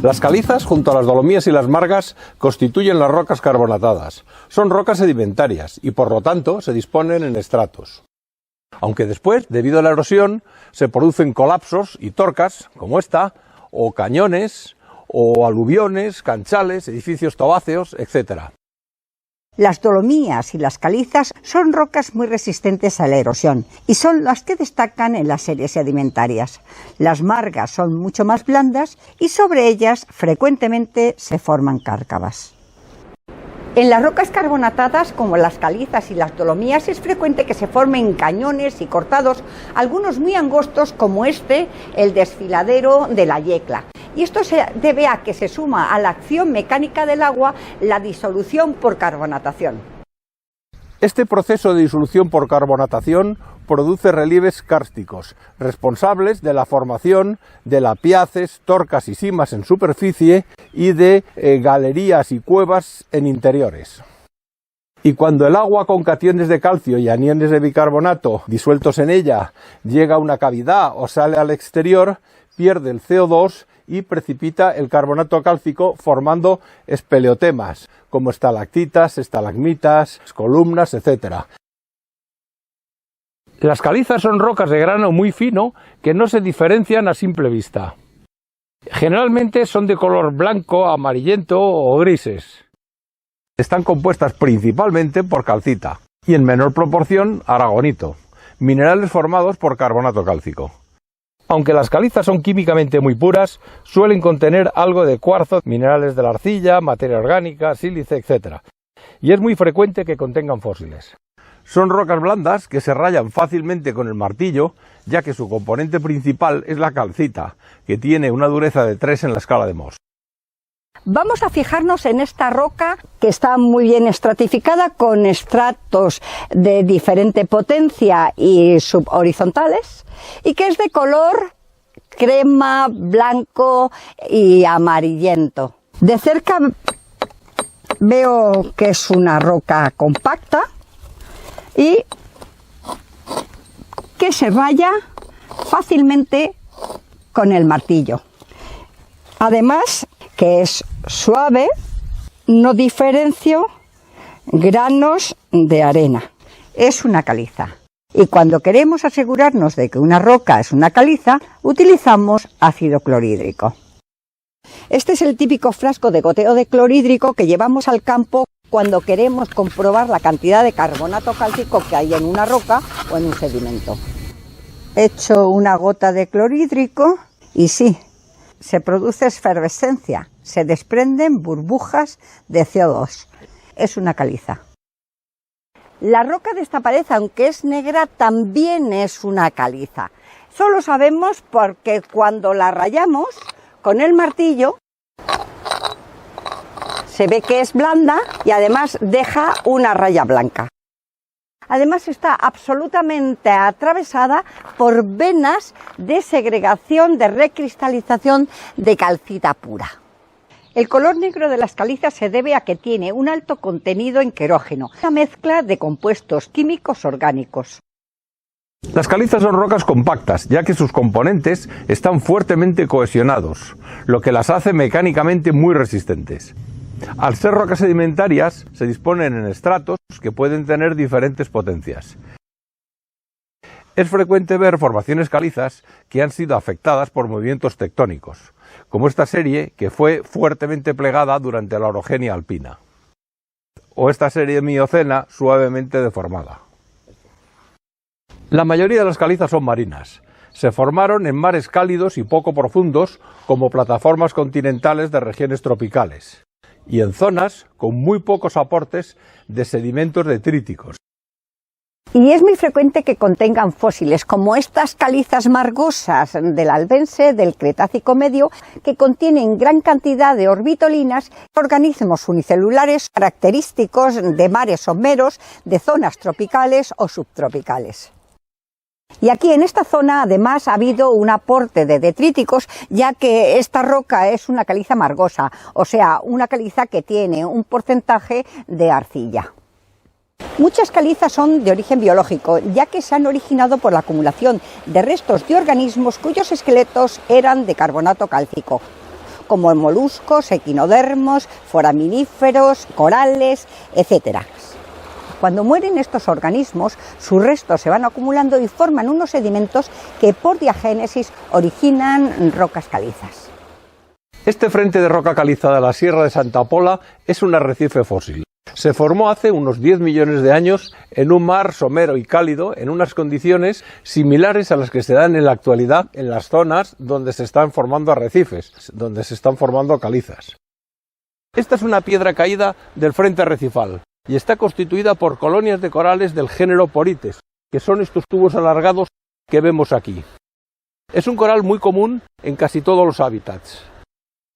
Las calizas, junto a las dolomías y las margas, constituyen las rocas carbonatadas. Son rocas sedimentarias y, por lo tanto, se disponen en estratos. Aunque después, debido a la erosión, se producen colapsos y torcas, como esta, o cañones, o aluviones, canchales, edificios tobáceos, etc. Las dolomías y las calizas son rocas muy resistentes a la erosión y son las que destacan en las series sedimentarias. Las margas son mucho más blandas y sobre ellas frecuentemente se forman cárcavas. En las rocas carbonatadas, como las calizas y las dolomías, es frecuente que se formen cañones y cortados, algunos muy angostos como este, el desfiladero de la Yecla. Y esto se debe a que se suma a la acción mecánica del agua la disolución por carbonatación. Este proceso de disolución por carbonatación produce relieves kársticos, responsables de la formación de lapiaces, torcas y simas en superficie y de galerías y cuevas en interiores. Y cuando el agua con cationes de calcio y aniones de bicarbonato disueltos en ella llega a una cavidad o sale al exterior, pierde el CO2 y precipita el carbonato cálcico formando espeleotemas, como estalactitas, estalagmitas, columnas, etc. Las calizas son rocas de grano muy fino que no se diferencian a simple vista. Generalmente son de color blanco, amarillento o grises. Están compuestas principalmente por calcita y en menor proporción aragonito, minerales formados por carbonato cálcico. Aunque las calizas son químicamente muy puras, suelen contener algo de cuarzo, minerales de la arcilla, materia orgánica, sílice, etc. Y es muy frecuente que contengan fósiles. Son rocas blandas que se rayan fácilmente con el martillo, ya que su componente principal es la calcita, que tiene una dureza de 3 en la escala de Mohs. Vamos a fijarnos en esta roca que está muy bien estratificada con estratos de diferente potencia y subhorizontales y que es de color crema, blanco y amarillento. De cerca veo que es una roca compacta y que se raya fácilmente con el martillo. Además, que es suave, no diferencio granos de arena. Es una caliza. Y cuando queremos asegurarnos de que una roca es una caliza, utilizamos ácido clorhídrico. Este es el típico frasco de goteo de clorhídrico que llevamos al campo cuando queremos comprobar la cantidad de carbonato cálcico que hay en una roca o en un sedimento. Echo una gota de clorhídrico y sí, se produce efervescencia, se desprenden burbujas de CO2. Es una caliza. La roca de esta pared, aunque es negra, también es una caliza. Solo sabemos porque cuando la rayamos con el martillo, se ve que es blanda y además deja una raya blanca. Además está absolutamente atravesada por venas de segregación, de recristalización de calcita pura. El color negro de las calizas se debe a que tiene un alto contenido en querógeno, una mezcla de compuestos químicos orgánicos. Las calizas son rocas compactas, ya que sus componentes están fuertemente cohesionados, lo que las hace mecánicamente muy resistentes. Al ser rocas sedimentarias, se disponen en estratos que pueden tener diferentes potencias. Es frecuente ver formaciones calizas que han sido afectadas por movimientos tectónicos, como esta serie que fue fuertemente plegada durante la orogenia alpina, o esta serie miocena suavemente deformada. La mayoría de las calizas son marinas. Se formaron en mares cálidos y poco profundos, como plataformas continentales de regiones tropicales, y en zonas con muy pocos aportes de sedimentos detríticos. Y es muy frecuente que contengan fósiles, como estas calizas margosas del Albense, del Cretácico medio, que contienen gran cantidad de orbitolinas, organismos unicelulares característicos de mares someros, de zonas tropicales o subtropicales. Y aquí en esta zona además ha habido un aporte de detríticos, ya que esta roca es una caliza margosa, o sea, una caliza que tiene un porcentaje de arcilla. Muchas calizas son de origen biológico, ya que se han originado por la acumulación de restos de organismos cuyos esqueletos eran de carbonato cálcico. como moluscos, equinodermos, foraminíferos, corales, etc. Cuando mueren estos organismos, sus restos se van acumulando y forman unos sedimentos que por diagénesis originan rocas calizas. Este frente de roca caliza de la Sierra de Santa Pola es un arrecife fósil. Se formó hace unos 10 millones de años en un mar somero y cálido en unas condiciones similares a las que se dan en la actualidad en las zonas donde se están formando arrecifes, donde se están formando calizas. Esta es una piedra caída del frente arrecifal y está constituida por colonias de corales del género Porites, que son estos tubos alargados que vemos aquí. Es un coral muy común en casi todos los hábitats.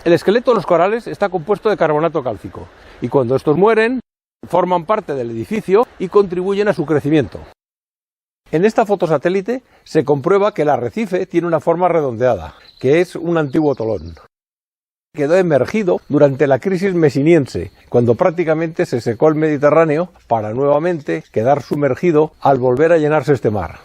El esqueleto de los corales está compuesto de carbonato cálcico y cuando estos mueren forman parte del edificio y contribuyen a su crecimiento. En esta fotosatélite se comprueba que el arrecife tiene una forma redondeada, que es un antiguo tolón. Quedó emergido durante la crisis mesiniense, cuando prácticamente se secó el Mediterráneo para nuevamente quedar sumergido al volver a llenarse este mar.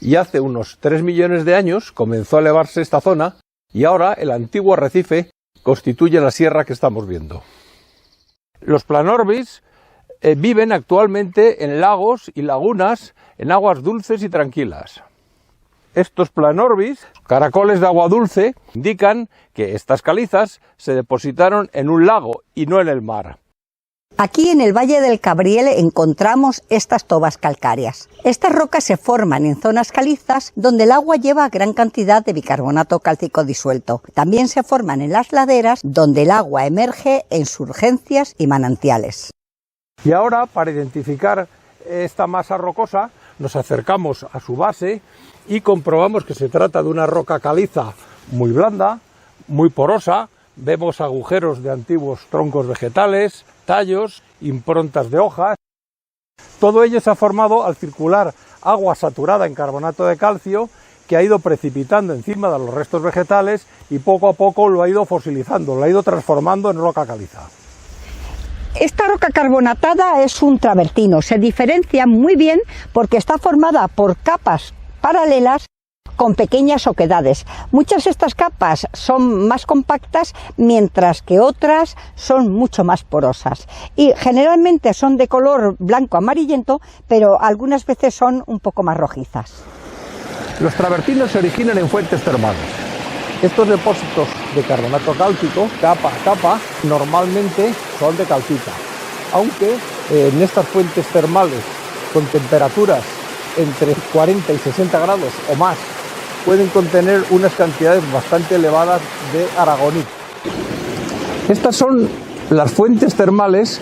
Y hace unos 3 millones de años comenzó a elevarse esta zona y ahora el antiguo arrecife constituye la sierra que estamos viendo. Los planorbis viven actualmente en lagos y lagunas en aguas dulces y tranquilas. Estos planorbis, caracoles de agua dulce, indican que estas calizas se depositaron en un lago y no en el mar. Aquí en el Valle del Cabriel encontramos estas tobas calcáreas. Estas rocas se forman en zonas calizas donde el agua lleva gran cantidad de bicarbonato cálcico disuelto. También se forman en las laderas donde el agua emerge en surgencias y manantiales. Y ahora, para identificar esta masa rocosa, nos acercamos a su base y comprobamos que se trata de una roca caliza muy blanda, muy porosa. Vemos agujeros de antiguos troncos vegetales, tallos, improntas de hojas. Todo ello se ha formado al circular agua saturada en carbonato de calcio que ha ido precipitando encima de los restos vegetales y poco a poco lo ha ido fosilizando, lo ha ido transformando en roca caliza. Esta roca carbonatada es un travertino, se diferencia muy bien porque está formada por capas paralelas con pequeñas oquedades. Muchas de estas capas son más compactas, mientras que otras son mucho más porosas. Y generalmente son de color blanco amarillento, pero algunas veces son un poco más rojizas. Los travertinos se originan en fuentes termales. Estos depósitos de carbonato cálcico, capa a capa, normalmente son de calcita, aunque en estas fuentes termales con temperaturas entre 40 y 60 grados o más pueden contener unas cantidades bastante elevadas de aragonito. Estas son las fuentes termales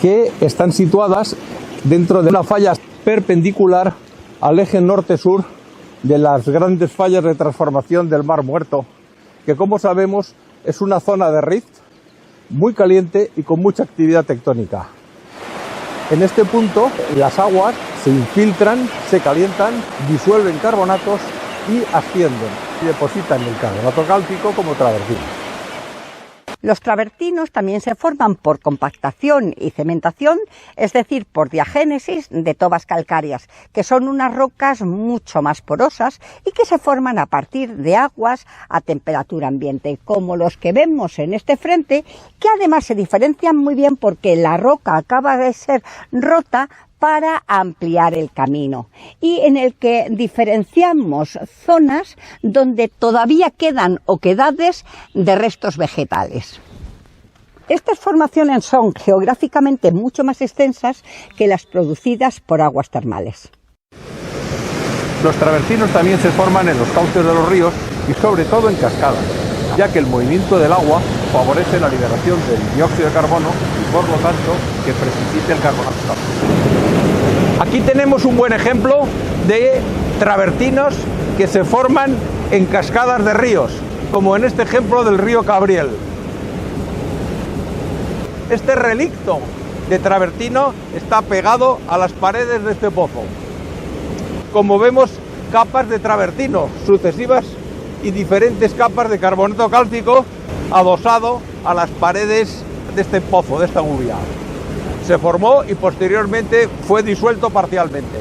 que están situadas dentro de una falla perpendicular al eje norte-sur de las grandes fallas de transformación del Mar Muerto, que como sabemos es una zona de rift muy caliente y con mucha actividad tectónica. En este punto las aguas se infiltran, se calientan, disuelven carbonatos y ascienden y depositan el carbonato cálcico como travertinos. Los travertinos también se forman por compactación y cementación, es decir, por diagénesis de tobas calcáreas, que son unas rocas mucho más porosas y que se forman a partir de aguas a temperatura ambiente, como los que vemos en este frente, que además se diferencian muy bien porque la roca acaba de ser rota para ampliar el camino, y en el que diferenciamos zonas donde todavía quedan oquedades de restos vegetales. Estas formaciones son geográficamente mucho más extensas que las producidas por aguas termales. Los travertinos también se forman en los cauces de los ríos y sobre todo en cascadas, ya que el movimiento del agua favorece la liberación del dióxido de carbono y por lo tanto que precipite el carbonato cálcico. Aquí tenemos un buen ejemplo de travertinos que se forman en cascadas de ríos, como en este ejemplo del río Cabriel. Este relicto de travertino está pegado a las paredes de este pozo. Como vemos, capas de travertino sucesivas y diferentes capas de carbonato cálcico adosado a las paredes de este pozo, de esta gubia. Se formó y posteriormente fue disuelto parcialmente.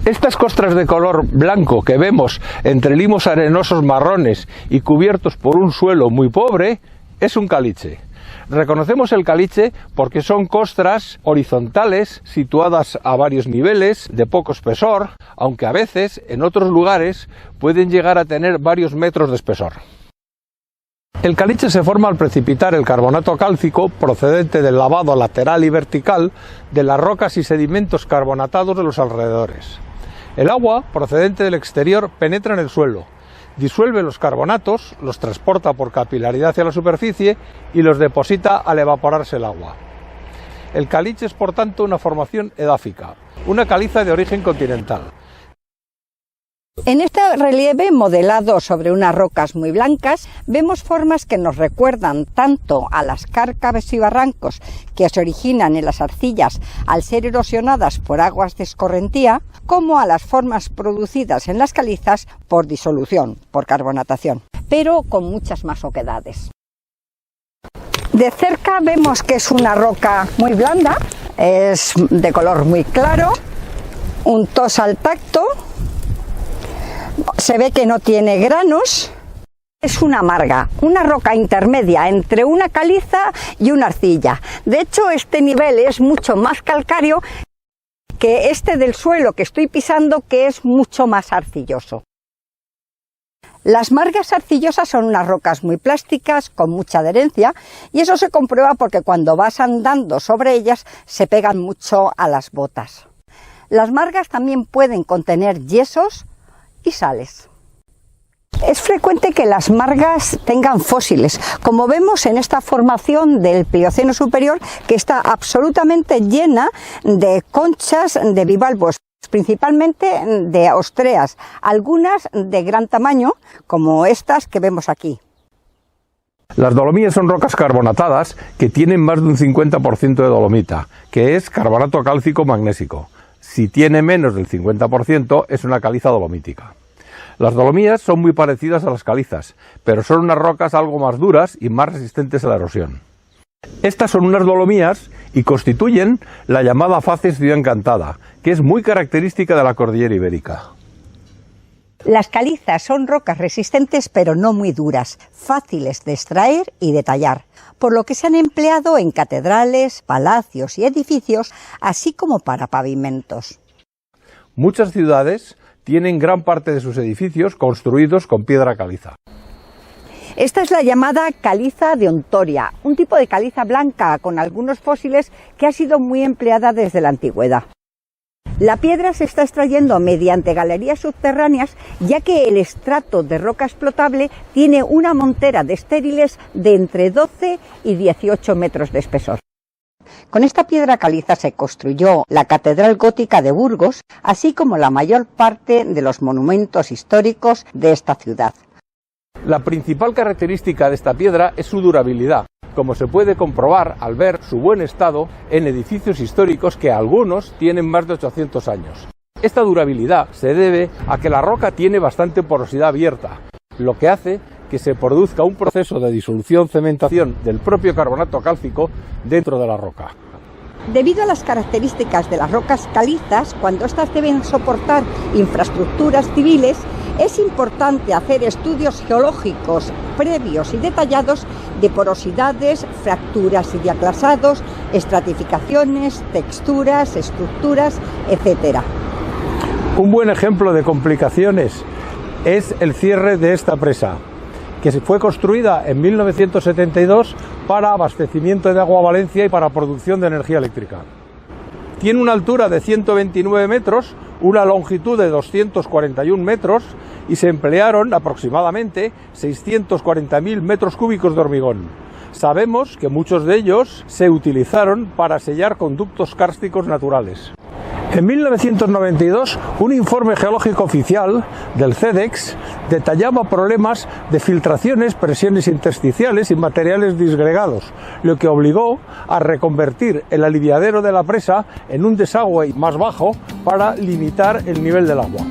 Estas costras de color blanco que vemos entre limos arenosos marrones y cubiertos por un suelo muy pobre es un caliche. Reconocemos el caliche porque son costras horizontales situadas a varios niveles, de poco espesor, aunque a veces en otros lugares pueden llegar a tener varios metros de espesor. El caliche se forma al precipitar el carbonato cálcico procedente del lavado lateral y vertical de las rocas y sedimentos carbonatados de los alrededores. El agua procedente del exterior penetra en el suelo, disuelve los carbonatos, los transporta por capilaridad hacia la superficie y los deposita al evaporarse el agua. El caliche es por tanto una formación edáfica, una caliza de origen continental. En este relieve modelado sobre unas rocas muy blancas vemos formas que nos recuerdan tanto a las cárcavas y barrancos que se originan en las arcillas al ser erosionadas por aguas de escorrentía, como a las formas producidas en las calizas por disolución, por carbonatación, pero con muchas más oquedades. De cerca vemos que es una roca muy blanda, es de color muy claro, untosa al tacto. Se ve que no tiene granos, es una marga, una roca intermedia entre una caliza y una arcilla. De hecho, este nivel es mucho más calcáreo que este del suelo que estoy pisando, que es mucho más arcilloso. Las margas arcillosas son unas rocas muy plásticas, con mucha adherencia, y eso se comprueba porque cuando vas andando sobre ellas se pegan mucho a las botas. Las margas también pueden contener yesos y sales. Es frecuente que las margas tengan fósiles, como vemos en esta formación del Plioceno superior, que está absolutamente llena de conchas de bivalvos, principalmente de ostreas, algunas de gran tamaño, como estas que vemos aquí. Las dolomías son rocas carbonatadas que tienen más de un 50% de dolomita, que es carbonato cálcico magnésico. Si tiene menos del 50% es una caliza dolomítica. Las dolomías son muy parecidas a las calizas, pero son unas rocas algo más duras y más resistentes a la erosión. Estas son unas dolomías y constituyen la llamada facies Ciudad Encantada, que es muy característica de la cordillera ibérica. Las calizas son rocas resistentes pero no muy duras, fáciles de extraer y de tallar, por lo que se han empleado en catedrales, palacios y edificios, así como para pavimentos. Muchas ciudades tienen gran parte de sus edificios construidos con piedra caliza. Esta es la llamada caliza de Ontoria, un tipo de caliza blanca con algunos fósiles que ha sido muy empleada desde la antigüedad. La piedra se está extrayendo mediante galerías subterráneas, ya que el estrato de roca explotable tiene una montera de estériles de entre 12 y 18 metros de espesor. Con esta piedra caliza se construyó la Catedral Gótica de Burgos, así como la mayor parte de los monumentos históricos de esta ciudad. La principal característica de esta piedra es su durabilidad, como se puede comprobar al ver su buen estado en edificios históricos que algunos tienen más de 800 años. Esta durabilidad se debe a que la roca tiene bastante porosidad abierta, lo que hace que se produzca un proceso de disolución-cementación del propio carbonato cálcico dentro de la roca. Debido a las características de las rocas calizas, cuando éstas deben soportar infraestructuras civiles, es importante hacer estudios geológicos previos y detallados de porosidades, fracturas y diaclasados, estratificaciones, texturas, estructuras, etc. Un buen ejemplo de complicaciones es el cierre de esta presa, que fue construida en 1972 para abastecimiento de agua a Valencia y para producción de energía eléctrica. Tiene una altura de 129 metros, una longitud de 241 metros y se emplearon aproximadamente 640.000 metros cúbicos de hormigón. Sabemos que muchos de ellos se utilizaron para sellar conductos kársticos naturales. En 1992, un informe geológico oficial del CEDEX detallaba problemas de filtraciones, presiones intersticiales y materiales disgregados, lo que obligó a reconvertir el aliviadero de la presa en un desagüe más bajo para limitar el nivel del agua.